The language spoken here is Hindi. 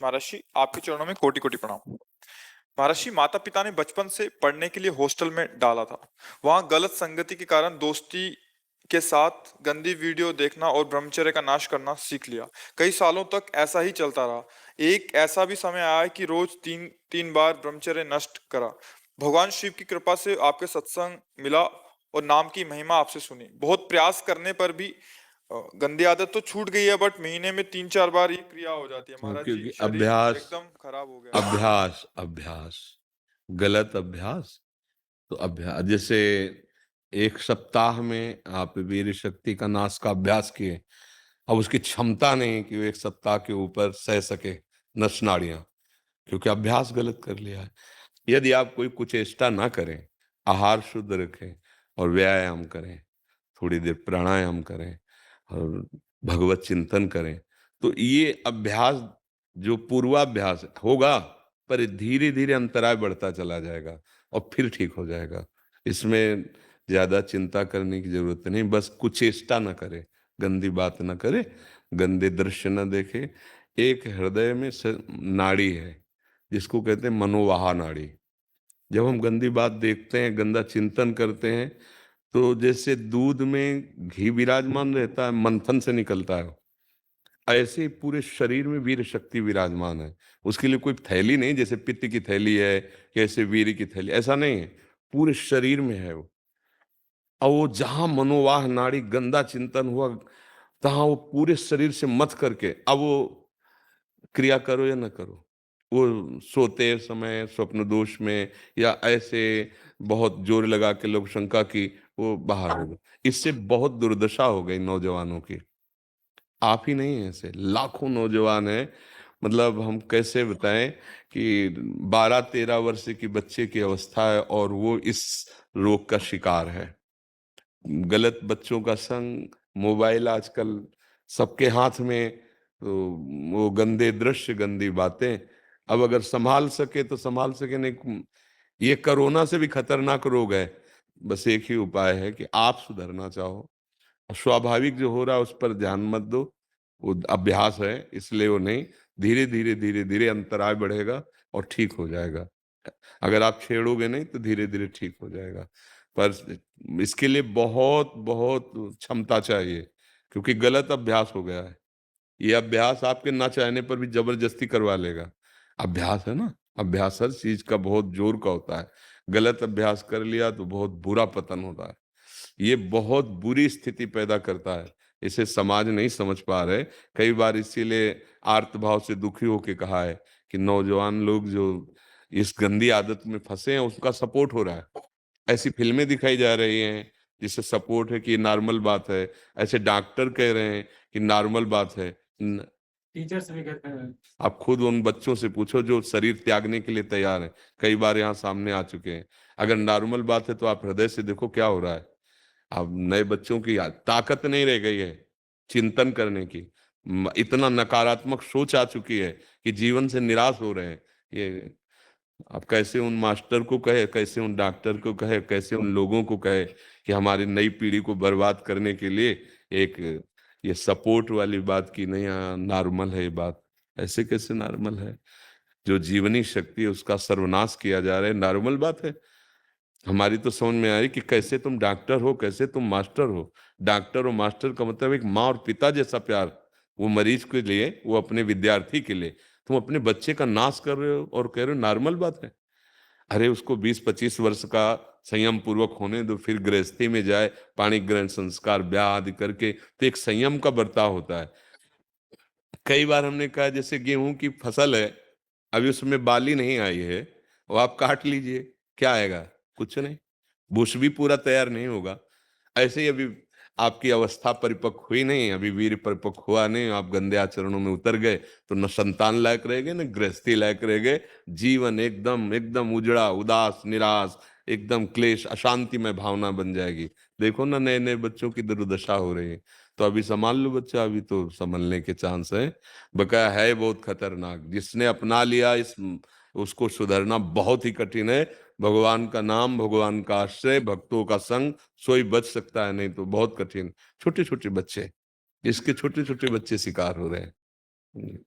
महर्षि, आपके चरणों में कोटि कोटि प्रणाम। महर्षि, माता पिता ने बचपन से पढ़ने के लिए हॉस्टल में डाला था। वहां गलत संगति के कारण दोस्ती के साथ गंदी वीडियो देखना और ब्रह्मचर्य का नाश करना सीख लिया। कई सालों तक ऐसा ही चलता रहा। एक ऐसा भी समय आया कि रोज तीन तीन बार ब्रह्मचर्य नष्ट करा। भगवान शिव की कृपा से आपके सत्संग मिला और नाम की महिमा आपसे सुनी। बहुत प्रयास करने पर भी गंदी आदत तो छूट गई है, बट महीने में 3-4 बार ये क्रिया हो जाती है। महाराज जी, क्योंकि शरीर अभ्यास एकदम खराब हो गया है। अभ्यास अभ्यास गलत अभ्यास। तो अभ्यास जैसे 1 सप्ताह में आप वीर शक्ति का नाश का अभ्यास किए, अब उसकी क्षमता नहीं कि वो 1 सप्ताह के ऊपर सह सके नस नाड़ियां, क्योंकि अभ्यास गलत कर लिया है। यदि आप कोई कुचेष्टा ना करें, आहार शुद्ध रखें और व्यायाम करें, थोड़ी देर प्राणायाम करें और भगवत चिंतन करें, तो ये अभ्यास जो पूर्वाभ्यास होगा, पर धीरे धीरे अंतराय बढ़ता चला जाएगा और फिर ठीक हो जाएगा। इसमें ज्यादा चिंता करने की जरूरत नहीं, बस कुचेष्टा न करे, गंदी बात न करे, गंदे दृश्य न देखे। एक हृदय में नाड़ी है जिसको कहते हैं मनोवाहा नाड़ी। जब हम गंदी बात देखते हैं, गंदा चिंतन करते हैं, तो जैसे दूध में घी विराजमान रहता है, मंथन से निकलता है, ऐसे ही पूरे शरीर में वीर शक्ति विराजमान है। उसके लिए कोई थैली नहीं, जैसे पित्त की थैली है, कैसे वीर की थैली, ऐसा नहीं है, पूरे शरीर में है वो। और वो जहां मनोवाह नाड़ी गंदा चिंतन हुआ, तहां वो पूरे शरीर से मत करके अब वो क्रिया करो या न करो, वो सोते समय स्वप्न दोष में या ऐसे बहुत जोर लगा के लोग शंका की, वो बाहर हो गए। इससे बहुत दुर्दशा हो गई नौजवानों की। आप ही नहीं हैं, ऐसे लाखों नौजवान हैं। मतलब हम कैसे बताएं कि 12-13 वर्ष की बच्चे की अवस्था है और वो इस रोग का शिकार है। गलत बच्चों का संग, मोबाइल आजकल सबके हाथ में, तो वो गंदे दृश्य, गंदी बातें। अब अगर संभाल सके तो संभाल सके, नहीं ये कोरोना से भी खतरनाक रोग है। बस एक ही उपाय है कि आप सुधरना चाहो, स्वाभाविक जो हो रहा है उस पर ध्यान मत दो। वो अभ्यास है, इसलिए वो नहीं, धीरे धीरे धीरे धीरे अंतराय बढ़ेगा और ठीक हो जाएगा। अगर आप छेड़ोगे नहीं तो धीरे धीरे ठीक हो जाएगा, पर इसके लिए बहुत बहुत क्षमता चाहिए, क्योंकि गलत अभ्यास हो गया है। ये अभ्यास आपके ना चाहने पर भी जबरदस्ती करवा लेगा। अभ्यास है ना, अभ्यास हर चीज का बहुत जोर का होता है। गलत अभ्यास कर लिया तो बहुत बुरा पतन होता है। ये बहुत बुरी स्थिति पैदा करता है। इसे समाज नहीं समझ पा रहे। कई बार इसीलिए आर्त भाव से दुखी होके कहा है कि नौजवान लोग जो इस गंदी आदत में फंसे हैं उसका सपोर्ट हो रहा है। ऐसी फिल्में दिखाई जा रही हैं जिससे सपोर्ट है कि नॉर्मल बात है। ऐसे डॉक्टर कह रहे हैं कि नॉर्मल बात है। टीचर्स भी कहते हैं। आप खुद उन बच्चों से पूछो जो शरीर त्यागने के लिए तैयार हैं, कई बार यहाँ सामने आ चुके हैं। अगर नॉर्मल बात है तो आप हृदय से देखो क्या हो रहा है। अब नए बच्चों की ताकत नहीं रह गई है चिंतन करने की। इतना नकारात्मक सोच आ चुकी है कि जीवन से निराश हो रहे हैं। ये आप कैसे उन मास्टर को कहे, कैसे उन डॉक्टर को कहे, कैसे उन लोगों को कहे कि हमारी नई पीढ़ी को बर्बाद करने के लिए एक ये सपोर्ट वाली बात की नहीं, हाँ नॉर्मल है ये बात। ऐसे कैसे नॉर्मल है? जो जीवनी शक्ति है उसका सर्वनाश किया जा रहा है, नॉर्मल बात है? हमारी तो समझ में आई कि कैसे तुम डॉक्टर हो, कैसे तुम मास्टर हो। डॉक्टर और मास्टर का मतलब एक माँ और पिता जैसा प्यार, वो मरीज के लिए, वो अपने विद्यार्थी के लिए। तुम अपने बच्चे का नाश कर रहे हो और कह रहे हो नॉर्मल बात है। अरे उसको 20-25 वर्ष का संयम पूर्वक होने दो, फिर गृहस्थी में जाए, पाणी ग्रहण संस्कार ब्याह आदि करके, तो एक संयम का बर्ताव होता है। कई बार हमने कहा जैसे गेहूं की फसल है, अभी उसमें बाली नहीं आई है, वो आप काट लीजिए, क्या आएगा? कुछ नहीं, बुश भी पूरा तैयार नहीं होगा। ऐसे ही अभी आपकी अवस्था परिपक्व हुई नहीं, अभी वीर परिपक्व हुआ नहीं, आप गंदे आचरणों में उतर गए, तो न संतान लायक रह गए, न गृहस्थी लायक रह गए। जीवन एकदम एकदम उजड़ा, उदास, निराश, एकदम क्लेश, अशांति में भावना बन जाएगी। देखो ना, नए नए बच्चों की दुर्दशा हो रही है। तो अभी संभाल लो बच्चा, अभी तो संभलने के चांस है। बकाया है बहुत खतरनाक, जिसने अपना लिया इस, उसको सुधरना बहुत ही कठिन है। भगवान का नाम, भगवान का आश्रय, भक्तों का संग, सोई बच सकता है, नहीं तो बहुत कठिन। छोटे छोटे बच्चे, इसके छोटे छोटे बच्चे शिकार हो रहे हैं।